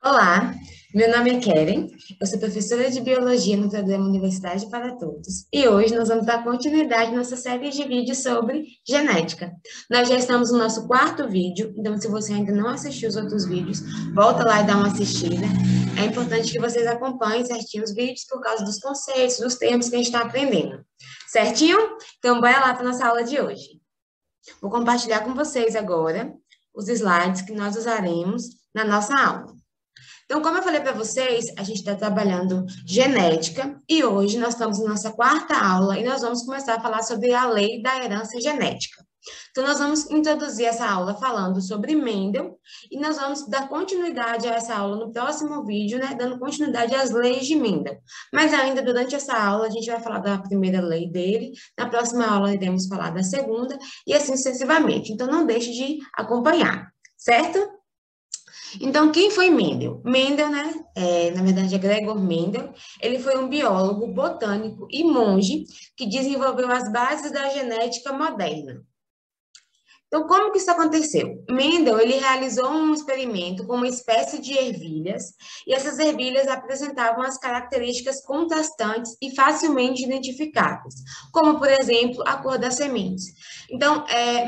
Olá, meu nome é Keren, eu sou professora de Biologia no programa Universidade para Todos e hoje nós vamos dar continuidade à nossa série de vídeos sobre genética. Nós já estamos no nosso quarto vídeo, então se você ainda não assistiu os outros vídeos, volta lá e dá uma assistida. É importante que vocês acompanhem certinho os vídeos por causa dos conceitos, dos termos que a gente está aprendendo. Certinho? Então, bora lá para a nossa aula de hoje. Vou compartilhar com vocês agora os slides que nós usaremos na nossa aula. Então, como eu falei para vocês, a gente está trabalhando genética e hoje nós estamos na nossa quarta aula e nós vamos começar a falar sobre a lei da herança genética. Então, nós vamos introduzir essa aula falando sobre Mendel e nós vamos dar continuidade a essa aula no próximo vídeo, né, dando continuidade às leis de Mendel. Mas ainda durante essa aula a gente vai falar da primeira lei dele, na próxima aula iremos falar da segunda e assim sucessivamente. Então, não deixe de acompanhar, certo? Então, quem foi Mendel? Mendel, né, na verdade é Gregor Mendel, ele foi um biólogo, botânico e monge que desenvolveu as bases da genética moderna. Então, como que isso aconteceu? Mendel, ele realizou um experimento com uma espécie de ervilhas, e essas ervilhas apresentavam as características contrastantes e facilmente identificáveis, como, por exemplo, a cor das sementes. Então,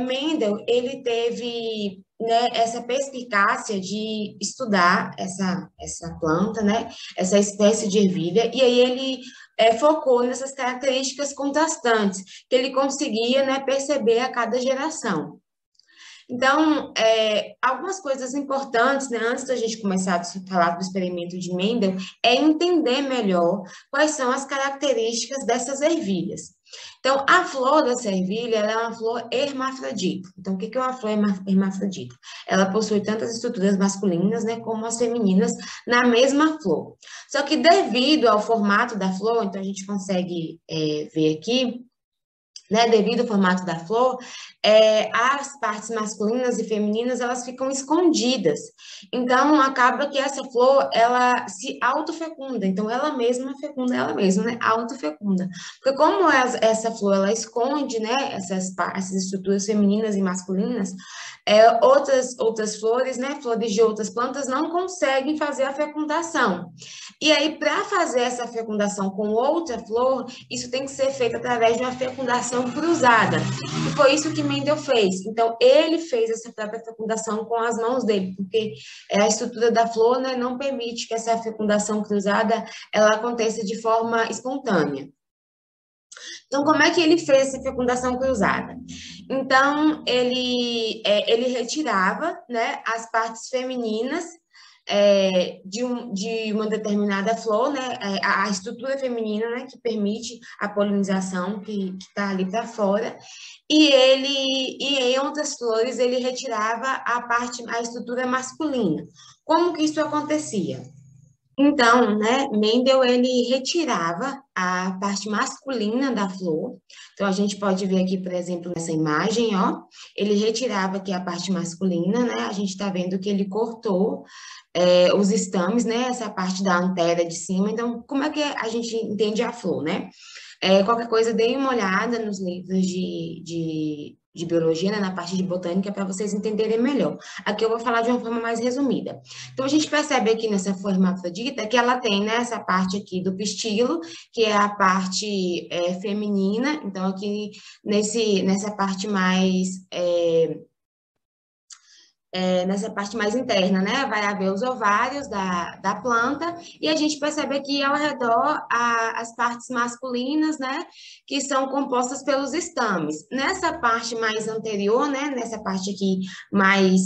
Mendel, ele teve, né, essa perspicácia de estudar essa planta, né, essa espécie de ervilha, e aí ele focou nessas características contrastantes, que ele conseguia, né, perceber a cada geração. Então, algumas coisas importantes, né, antes da gente começar a falar do experimento de Mendel, é entender melhor quais são as características dessas ervilhas. Então, a flor dessa ervilha, ela é uma flor hermafrodita. Então, o que é uma flor hermafrodita? Ela possui tantas estruturas masculinas, né, como as femininas na mesma flor. Só que devido ao formato da flor, então a gente consegue ver aqui, né, devido ao formato da flor, as partes masculinas e femininas, elas ficam escondidas. Então, acaba que essa flor, ela se autofecunda. Então, ela mesma fecunda ela mesma, né? Autofecunda. Porque como essa flor, ela esconde, né, essas estruturas femininas e masculinas, outras flores, né, flores de outras plantas, não conseguem fazer a fecundação. E aí, para fazer essa fecundação com outra flor, isso tem que ser feito através de uma fecundação cruzada. E foi isso que Mendel fez. Então, ele fez essa própria fecundação com as mãos dele, porque a estrutura da flor, né, não permite que essa fecundação cruzada ela aconteça de forma espontânea. Então, como é que ele fez essa fecundação cruzada? Então, ele retirava, né, as partes femininas de uma determinada flor, né, a estrutura feminina, né, que permite a polinização que está ali para fora, e em outras flores ele retirava a estrutura masculina. Como que isso acontecia? Então, né, Mendel, ele retirava a parte masculina da flor. Então, a gente pode ver aqui, por exemplo, nessa imagem, ó, ele retirava aqui a parte masculina, né, a gente está vendo que ele cortou os estames, né, essa parte da antera de cima. Então, como é que a gente entende a flor, né? Qualquer coisa, deem uma olhada nos livros de biologia, né, na parte de botânica, para vocês entenderem melhor. Aqui eu vou falar de uma forma mais resumida. Então, a gente percebe aqui nessa flor hermafrodita que ela tem, né, essa parte aqui do pistilo, que é a parte feminina. Então, aqui nessa parte nessa parte mais interna, né? Vai haver os ovários da planta, e a gente percebe aqui ao redor as partes masculinas, né? Que são compostas pelos estames. Nessa parte mais anterior, né? Nessa parte aqui mais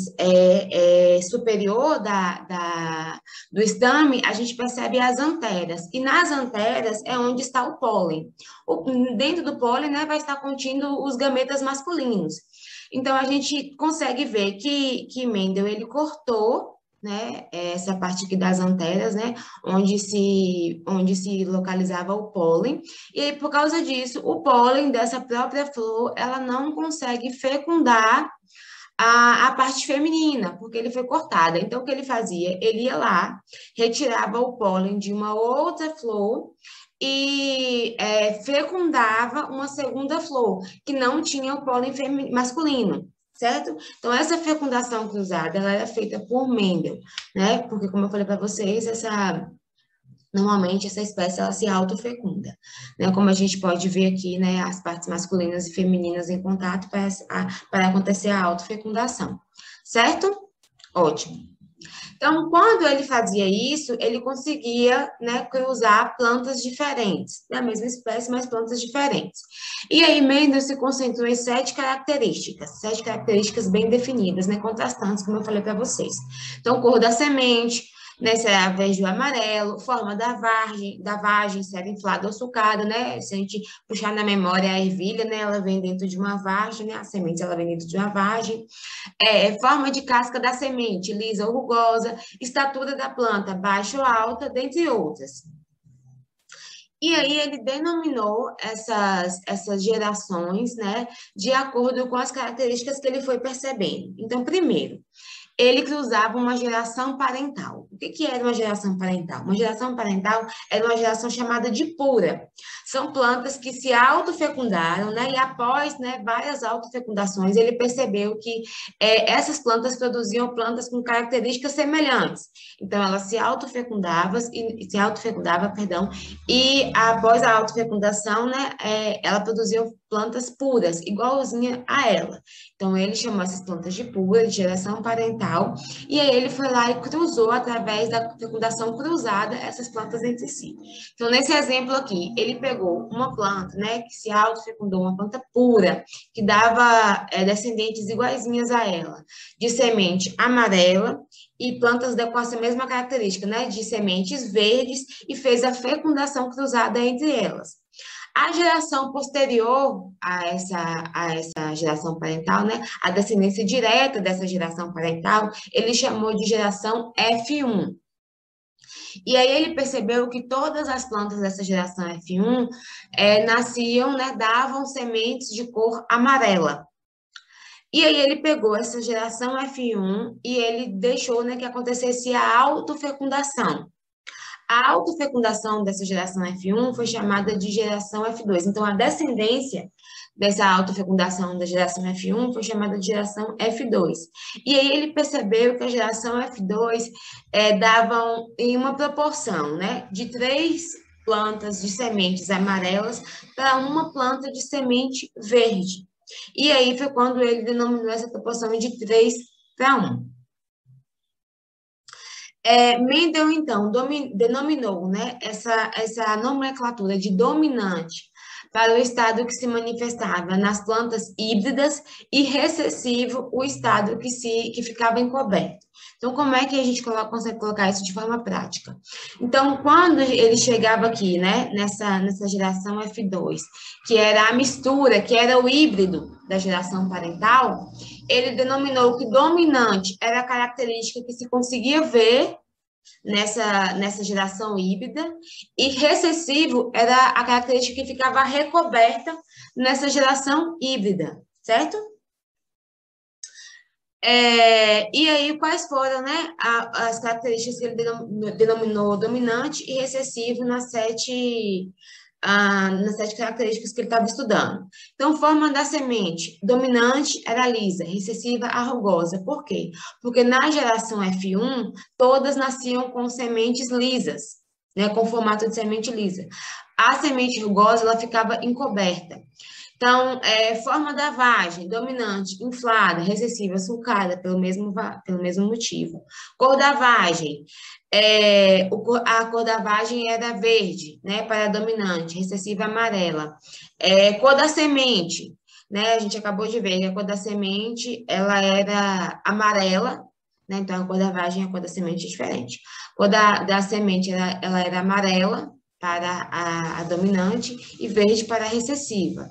superior do estame, a gente percebe as anteras. E nas anteras é onde está o pólen. Dentro do pólen, né? Vai estar contido os gametas masculinos. Então, a gente consegue ver que Mendel, ele cortou, né, essa parte aqui das anteras, né, onde se localizava o pólen, e aí, por causa disso, o pólen dessa própria flor, ela não consegue fecundar a parte feminina, porque ele foi cortada. Então, o que ele fazia? Ele ia lá, retirava o pólen de uma outra flor e fecundava uma segunda flor, que não tinha o pólen masculino. certo? Então, essa fecundação cruzada, ela era feita por Mendel, né? Porque, como eu falei para vocês, normalmente essa espécie, ela se autofecunda, né? Como a gente pode ver aqui, né, as partes masculinas e femininas em contato para acontecer a autofecundação, certo? Ótimo. Então, quando ele fazia isso, ele conseguia, né, cruzar plantas diferentes, da mesma espécie, mas plantas diferentes. E aí, Mendel se concentrou em sete características bem definidas, né, contrastantes, como eu falei para vocês. Então, cor da semente, né, se era verde ou amarelo, forma da vagem, se era inflada ou sulcada, né, se a gente puxar na memória a ervilha, né, ela vem dentro de uma vagem, né, a semente, ela vem dentro de uma vagem. Forma de casca da semente, lisa ou rugosa, estatura da planta, baixa ou alta, dentre outras. E aí ele denominou essas gerações, né, de acordo com as características que ele foi percebendo. Então, primeiro, ele cruzava uma geração parental. O que era uma geração parental? Uma geração parental era uma geração chamada de pura. São plantas que se autofecundaram, né? E após, né, várias autofecundações, ele percebeu que essas plantas produziam plantas com características semelhantes. Então, ela se autofecundava, perdão, e após a autofecundação, né, ela produzia plantas puras, igualzinha a ela. Então, ele chamou essas plantas de pura, de geração parental, e aí ele foi lá e cruzou, através da fecundação cruzada, essas plantas entre si. Então, nesse exemplo aqui, ele pegou uma planta, né, que se autofecundou, uma planta pura, que dava descendentes iguaizinhas a ela, de semente amarela, e plantas com essa mesma característica, né, de sementes verdes, e fez a fecundação cruzada entre elas. A geração posterior a essa geração parental, né, a descendência direta dessa geração parental, ele chamou de geração F1. E aí ele percebeu que todas as plantas dessa geração F1 nasciam, né, davam sementes de cor amarela. E aí ele pegou essa geração F1 e ele deixou, né, que acontecesse a autofecundação. A autofecundação dessa geração F1 foi chamada de geração F2. Então, a descendência dessa autofecundação da geração F1 foi chamada de geração F2. E aí ele percebeu que a geração F2 davam em uma proporção, né, de 3 plantas de sementes amarelas para uma planta de semente verde. E aí foi quando ele denominou essa proporção de 3 para 1. Mendel, então, denominou, né, essa nomenclatura de dominante para o estado que se manifestava nas plantas híbridas e recessivo, o estado que ficava encoberto. Então, como é que a gente consegue colocar isso de forma prática? Então, quando ele chegava aqui, né, nessa geração F2, que era a mistura, que era o híbrido da geração parental, ele denominou que dominante era a característica que se conseguia ver nessa geração híbrida, e recessivo era a característica que ficava recoberta nessa geração híbrida, certo? E aí, quais foram, né, as características que ele denominou dominante e recessivo nas 7 características que ele estava estudando. Então, forma da semente, dominante era lisa, recessiva a rugosa. Por quê? Porque na geração F1, todas nasciam com sementes lisas, né, com formato de semente lisa. A semente rugosa, ela ficava encoberta. Então, forma da vagem, dominante, inflada, recessiva, sulcada, pelo mesmo motivo. Cor da vagem, a cor da vagem era verde, né, para a dominante, recessiva amarela. Cor da semente, né, a gente acabou de ver que a cor da semente, ela era amarela, né, então a cor da vagem e a cor da semente é diferente. A cor da semente, ela era amarela para a dominante e verde para a recessiva.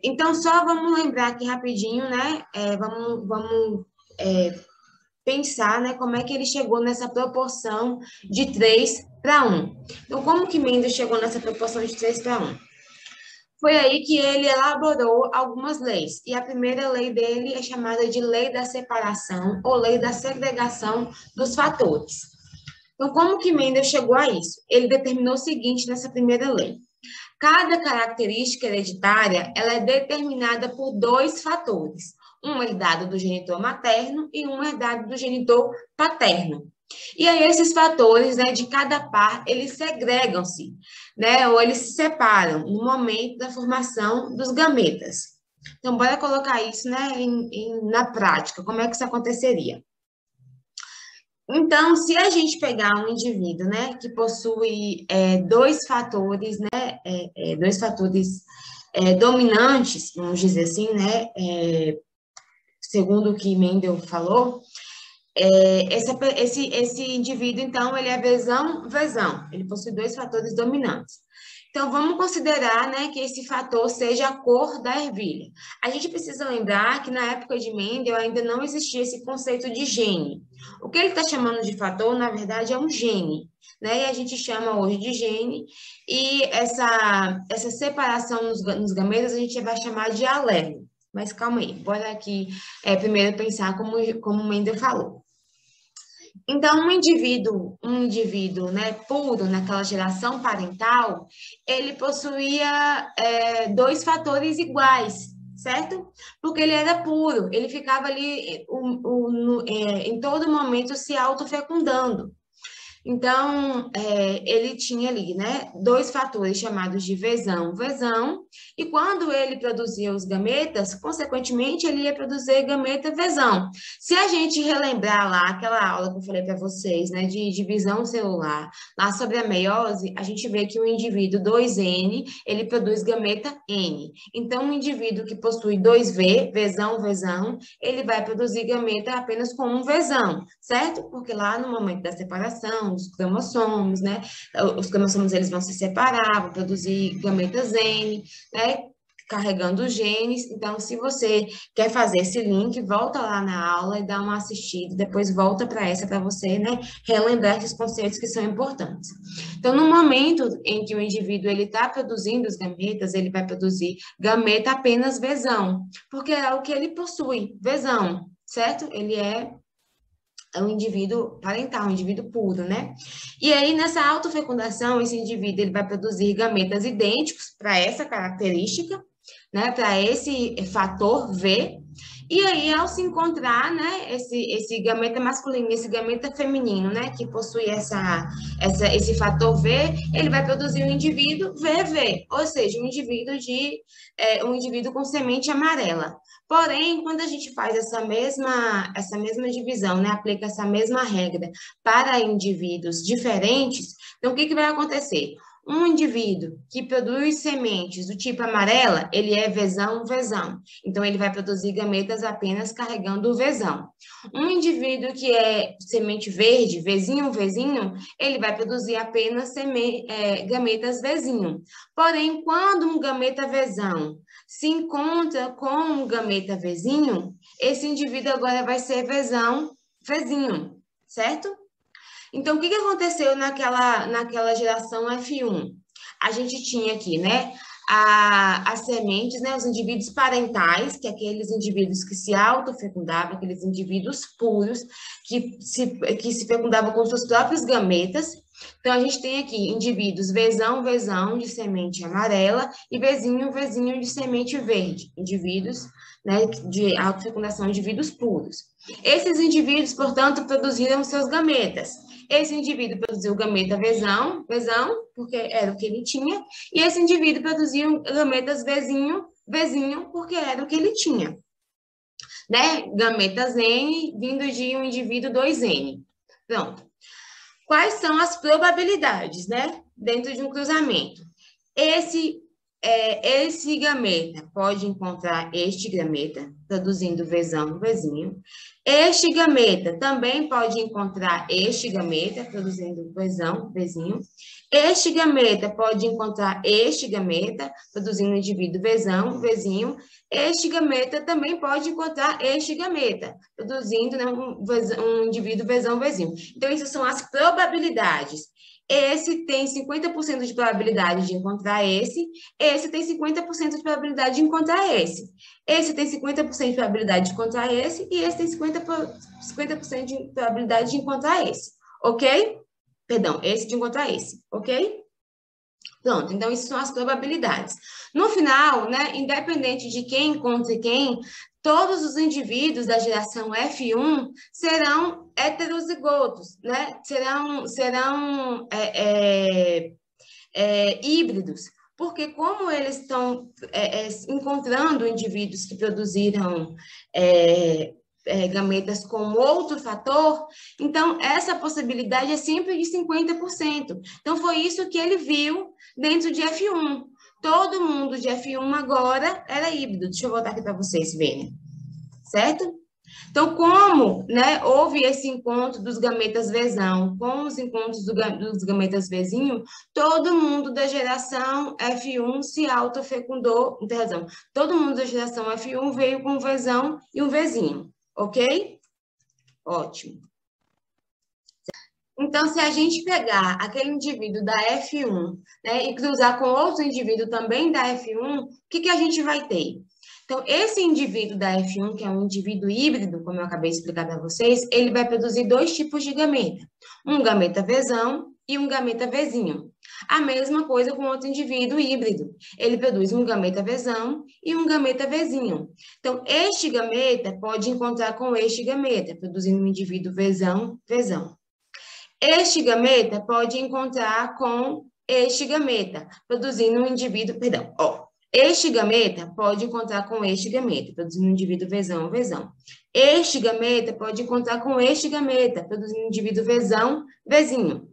Então, só vamos lembrar aqui rapidinho, né? Vamos pensar, né, como é que ele chegou nessa proporção de 3 para 1. Então, como que Mendel chegou nessa proporção de 3 para 1? Foi aí que ele elaborou algumas leis. E a primeira lei dele é chamada de lei da separação ou lei da segregação dos fatores. Então, como que Mendel chegou a isso? Ele determinou o seguinte nessa primeira lei. Cada característica hereditária, ela é determinada por dois fatores. Um herdado do genitor materno e um herdado do genitor paterno. E aí esses fatores, né, de cada par, eles segregam-se, né, ou eles se separam no momento da formação dos gametas. Então, bora colocar isso, né, na prática, como é que isso aconteceria? Então, se a gente pegar um indivíduo, né, que possui dois fatores, né, dois fatores dominantes, vamos dizer assim, né, segundo o que Mendel falou, esse indivíduo, então, ele é vesão, ele possui dois fatores dominantes. Então, vamos considerar, né, que esse fator seja a cor da ervilha. A gente precisa lembrar que na época de Mendel ainda não existia esse conceito de gene. O que ele está chamando de fator, na verdade, é um gene, né? E a gente chama hoje de gene, e essa separação nos gametas a gente vai chamar de alelo. Mas calma aí, bora aqui primeiro pensar como o Mendel falou. Então, um indivíduo, né, puro naquela geração parental, ele possuía dois fatores iguais, certo? Porque ele era puro, ele ficava ali em todo momento se autofecundando. Então, ele tinha ali, né, dois fatores chamados de vesão, e quando ele produzia os gametas, consequentemente, ele ia produzir gameta vesão. Se a gente relembrar lá aquela aula que eu falei para vocês, né, de divisão celular, lá sobre a meiose, a gente vê que o indivíduo 2N, ele produz gameta N. Então, um indivíduo que possui 2V, vesão, ele vai produzir gameta apenas com um vesão, certo? Porque lá no momento da separação, os cromossomos, né? Os cromossomos, eles vão se separar, vão produzir gametas N, né? Carregando os genes. Então, se você quer fazer esse link, volta lá na aula e dá uma assistida, depois volta para essa para você, né? Relembrar esses conceitos que são importantes. Então, no momento em que o indivíduo ele está produzindo os gametas, ele vai produzir gameta apenas vesão, porque é o que ele possui, vesão, certo? Ele é um indivíduo parental, um indivíduo puro, né? E aí, nessa autofecundação, esse indivíduo ele vai produzir gametas idênticos para essa característica, né? Para esse fator V. E aí, ao se encontrar, né, esse gameta masculino e esse gameta feminino, né, que possui esse fator V, ele vai produzir um indivíduo VV, ou seja, um indivíduo com semente amarela. Porém, quando a gente faz essa mesma divisão, né, aplica essa mesma regra para indivíduos diferentes, então o que vai acontecer? Um indivíduo que produz sementes do tipo amarela, ele é vesão. Então, ele vai produzir gametas apenas carregando o vesão. Um indivíduo que é semente verde, vezinho, ele vai produzir apenas gametas vezinho. Porém, quando um gameta vesão se encontra com um gameta vezinho, esse indivíduo agora vai ser vezinho, certo? Então, o que aconteceu naquela geração F1? A gente tinha aqui, né, as sementes, né, os indivíduos parentais, que é aqueles indivíduos que se autofecundavam, aqueles indivíduos puros, que se fecundavam com seus próprios gametas. Então, a gente tem aqui indivíduos vesão, de semente amarela, e vezinho, de semente verde, indivíduos, né, de autofecundação, indivíduos puros. Esses indivíduos, portanto, produziram seus gametas. Esse indivíduo produziu gameta vesão, porque era o que ele tinha, e esse indivíduo produziu gametas vezinho, porque era o que ele tinha. Né? Gametas N vindo de um indivíduo 2N. Pronto. Quais são as probabilidades, né? Dentro de um cruzamento? Esse gameta pode encontrar este gameta, produzindo vezinho. Este gameta também pode encontrar este gameta, produzindo vezinho. Este gameta pode encontrar este gameta, produzindo indivíduo vezinho. Este gameta também pode encontrar este gameta, produzindo, né, um indivíduo vezinho. Então, essas são as probabilidades. Esse tem 50% de probabilidade de encontrar esse tem 50% de probabilidade de encontrar esse tem 50% de probabilidade de encontrar esse, e esse tem 50% de probabilidade de encontrar esse, ok? Perdão, esse de encontrar esse, ok? Pronto, então isso são as probabilidades. No final, né, independente de quem encontre quem, todos os indivíduos da geração F1 serão heterozigotos, né? Serão híbridos, porque como eles estão encontrando indivíduos que produziram gametas com outro fator, então essa possibilidade é sempre de 50%. Então foi isso que ele viu dentro de F1. Todo mundo de F1 agora era híbrido. Deixa eu voltar aqui para vocês verem, certo? Então, como, né, houve esse encontro dos gametas Vzão com os encontros dos gametas Vzinho, todo mundo da geração F1 se autofecundou, não tem razão, todo mundo da geração F1 veio com um Vzão e um Vzinho, ok? Ótimo. Então, se a gente pegar aquele indivíduo da F1, né, e cruzar com outro indivíduo também da F1, o que a gente vai ter? Então, esse indivíduo da F1, que é um indivíduo híbrido, como eu acabei de explicar para vocês, ele vai produzir dois tipos de gameta. Um gameta Vzão e um gameta Vzinho. A mesma coisa com outro indivíduo híbrido. Ele produz um gameta Vzão e um gameta Vzinho. Então, este gameta pode encontrar com este gameta, produzindo um indivíduo Vzão, Vzão. Este gameta pode encontrar com este gameta, produzindo um indivíduo, perdão, este gameta pode encontrar com este gameta, produzindo um indivíduo Vzão, Vzão. Este gameta pode encontrar com este gameta, produzindo um indivíduo Vzão, Vzinho.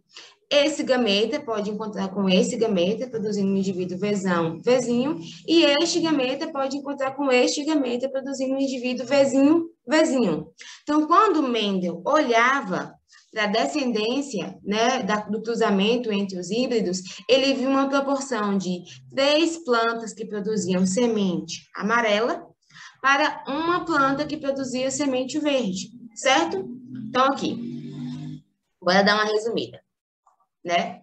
Esse gameta pode encontrar com esse gameta, produzindo um indivíduo Vzão, Vzinho. E este gameta pode encontrar com este gameta, produzindo um indivíduo Vzinho, Vzinho. Então, quando Mendel olhava da descendência, né, do cruzamento entre os híbridos, ele viu uma proporção de 3 plantas que produziam semente amarela para uma planta que produzia semente verde, certo? Então, aqui, bora dar uma resumida, né?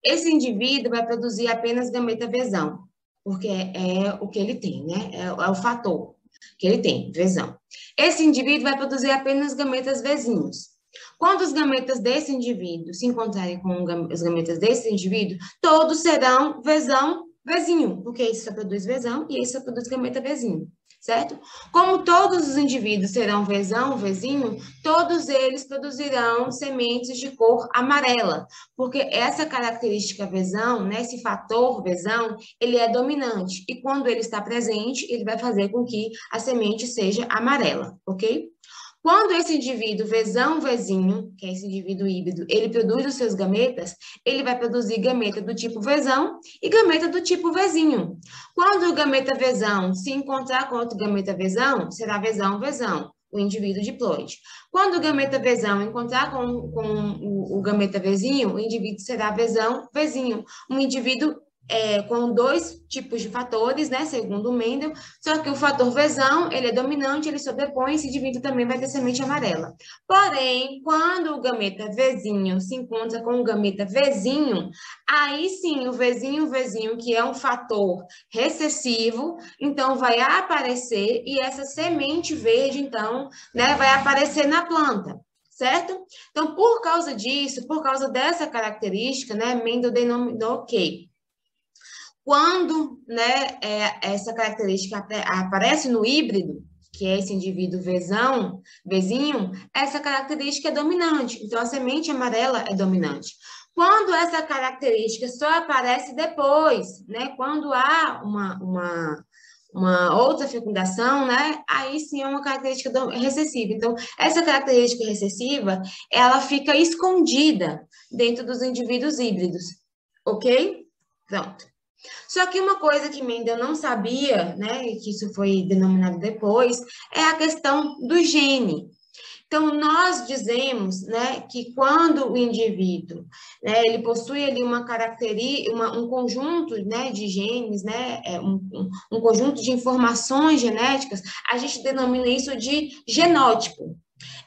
Esse indivíduo vai produzir apenas gameta Vzão, porque é o que ele tem, né? É o fator que ele tem, Vzão. Esse indivíduo vai produzir apenas gametas Vzinhos. Quando os gametas desse indivíduo se encontrarem com os gametas desse indivíduo, todos serão Vzão, Vzinho, porque esse só produz Vzão e esse só produz gameta Vzinho, certo? Como todos os indivíduos serão Vzão, Vzinho, todos eles produzirão sementes de cor amarela, porque essa característica Vzão, né, esse fator Vzão, ele é dominante, e quando ele está presente, ele vai fazer com que a semente seja amarela, ok? Quando esse indivíduo Vzão, Vzinho, que é esse indivíduo híbrido, ele produz os seus gametas, ele vai produzir gameta do tipo Vzão e gameta do tipo Vzinho. Quando o gameta Vzão se encontrar com outro gameta Vzão, será Vzão, Vzão, o indivíduo diploide. Quando o gameta Vzão encontrar com o gameta Vzinho, o indivíduo será Vzão, Vzinho, um indivíduo com 2 tipos de fatores, né, segundo o Mendel, só que o fator Vzão, ele é dominante, ele sobrepõe, esse indivíduo também vai ter semente amarela. Porém, quando o gameta Vzinho se encontra com o gameta Vzinho, aí sim, o Vzinho, que é um fator recessivo, então vai aparecer, e essa semente verde, então, né, vai aparecer na planta. Certo? Então, por causa disso, por causa dessa característica, né, Mendel denominou que quando, né, essa característica aparece no híbrido, que é esse indivíduo Vzão, Vzinho, essa característica é dominante. Então, a semente amarela é dominante. Quando essa característica só aparece depois, né, quando há uma outra fecundação, né, aí sim é uma característica recessiva. Então, essa característica recessiva, ela fica escondida dentro dos indivíduos híbridos, ok? Pronto. Só que uma coisa que Mendel não sabia, né, e que isso foi denominado depois, é a questão do gene. Então, nós dizemos, né, que quando o indivíduo, né, ele possui ali uma característica, um conjunto, né, de genes, né, um conjunto de informações genéticas, a gente denomina isso de genótipo.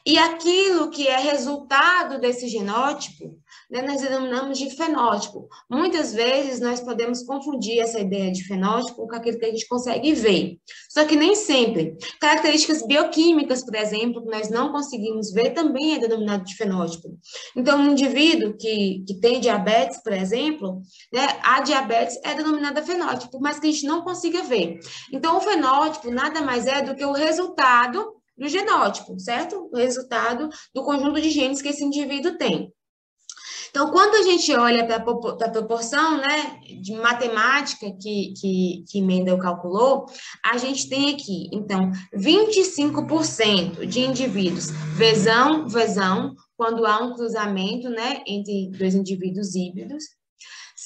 E aquilo que é resultado desse genótipo, né, nós denominamos de fenótipo. Muitas vezes nós podemos confundir essa ideia de fenótipo com aquilo que a gente consegue ver. Só que nem sempre. Características bioquímicas, por exemplo, que nós não conseguimos ver, também é denominado de fenótipo. Então, um indivíduo que tem diabetes, por exemplo, né, a diabetes é denominada fenótipo, mas que a gente não consiga ver. Então, o fenótipo nada mais é do que o resultado do genótipo, certo? O resultado do conjunto de genes que esse indivíduo tem. Então, quando a gente olha para a proporção, né, de matemática que Mendel calculou, a gente tem aqui, então, 25% de indivíduos vezão, quando há um cruzamento, né, entre dois indivíduos híbridos,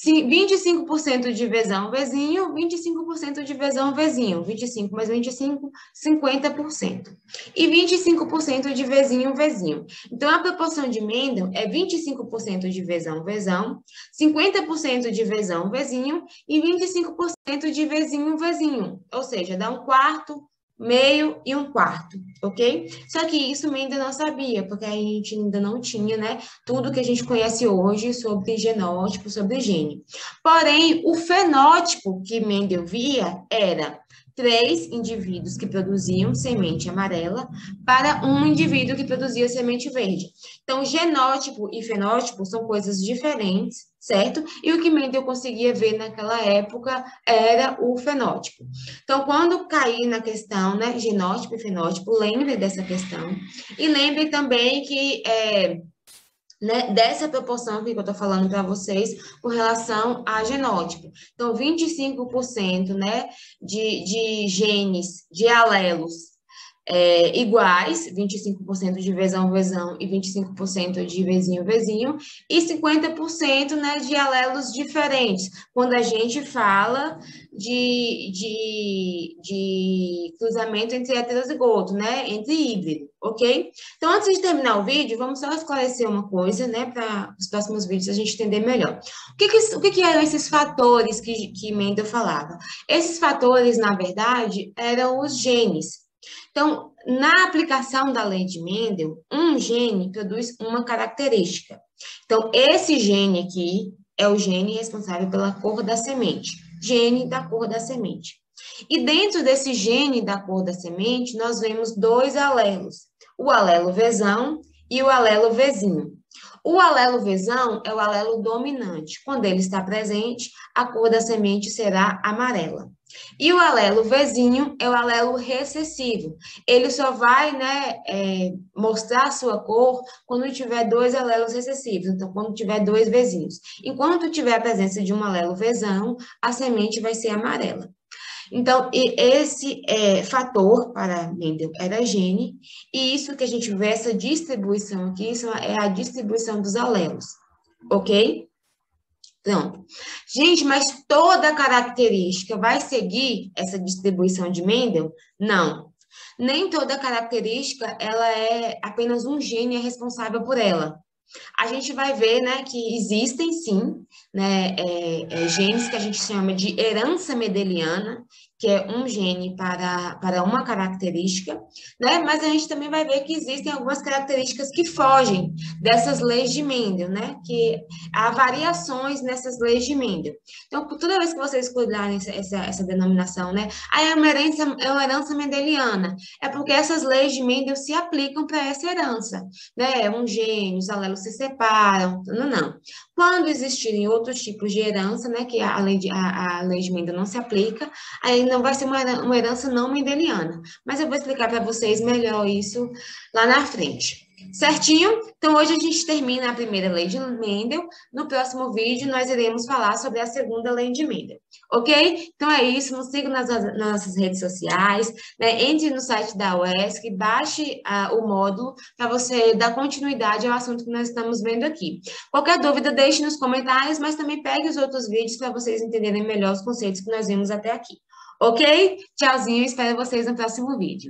25% de vezão vezinho, 25% de vezão vezinho, 25 mais 25, 50%. E 25% de vezinho vezinho. Então, a proporção de Mendel é 25% de vezão 50% de vezão vezinho e 25% de vezinho vezinho. Ou seja, dá um quarto, meio e um quarto, ok? Só que isso Mendel não sabia, porque a gente ainda não tinha, né, tudo que a gente conhece hoje sobre genótipo, sobre gene. Porém, o fenótipo que Mendel via era 3 indivíduos que produziam semente amarela para um indivíduo que produzia semente verde. Então, genótipo e fenótipo são coisas diferentes, certo? E o que Mendel conseguia ver naquela época era o fenótipo. Então, quando cair na questão, né, genótipo e fenótipo, lembre dessa questão. E lembre também que né, dessa proporção que eu estou falando para vocês com relação a genótipo. Então, 25%, né, de genes, de alelos iguais, 25% de vezão e 25% de vezinho, e 50%, né, de alelos diferentes, quando a gente fala de cruzamento entre heterozigoto, né, entre híbrido, ok? Então, antes de terminar o vídeo, vamos só esclarecer uma coisa, né, para os próximos vídeos a gente entender melhor. O que eram esses fatores que Mendel falava? Esses fatores, na verdade, eram os genes. Então, na aplicação da lei de Mendel, um gene produz uma característica. Então, esse gene aqui é o gene responsável pela cor da semente. Gene da cor da semente. E dentro desse gene da cor da semente, nós vemos 2 alelos. O alelo vezão e o alelo vezinho. O alelo vezão é o alelo dominante. Quando ele está presente, a cor da semente será amarela. E o alelo vezinho é o alelo recessivo. Ele só vai, né, mostrar a sua cor quando tiver 2 alelos recessivos, então quando tiver 2 vezinhos. Enquanto tiver a presença de um alelo vezão, a semente vai ser amarela. Então, esse fator para Mendel era gene, e isso que a gente vê, essa distribuição aqui, isso é a distribuição dos alelos, ok? Pronto. Gente, mas toda característica vai seguir essa distribuição de Mendel? Não. Nem toda característica, ela é apenas um gene responsável por ela. A gente vai ver, né, que existem, sim, né, genes que a gente chama de herança mendeliana, que é um gene para uma característica, né, mas a gente também vai ver que existem algumas características que fogem dessas leis de Mendel, né, que há variações nessas leis de Mendel. Então, toda vez que vocês estudarem essa denominação, né, aí é uma herança mendeliana, é porque essas leis de Mendel se aplicam para essa herança, né, um gene, os alelos se separam, não. Quando existirem outros tipos de herança, né, que a lei de Mendel não se aplica, aí não vai ser uma herança não mendeliana. Mas eu vou explicar para vocês melhor isso lá na frente. Certinho? Então, hoje a gente termina a primeira lei de Mendel. No próximo vídeo, nós iremos falar sobre a segunda lei de Mendel. Ok? Então, é isso. Nos siga nas nossas redes sociais, né? Entre no site da UESC, baixe o módulo para você dar continuidade ao assunto que nós estamos vendo aqui. Qualquer dúvida, deixe nos comentários, mas também pegue os outros vídeos para vocês entenderem melhor os conceitos que nós vimos até aqui. Ok? Tchauzinho, espero vocês no próximo vídeo.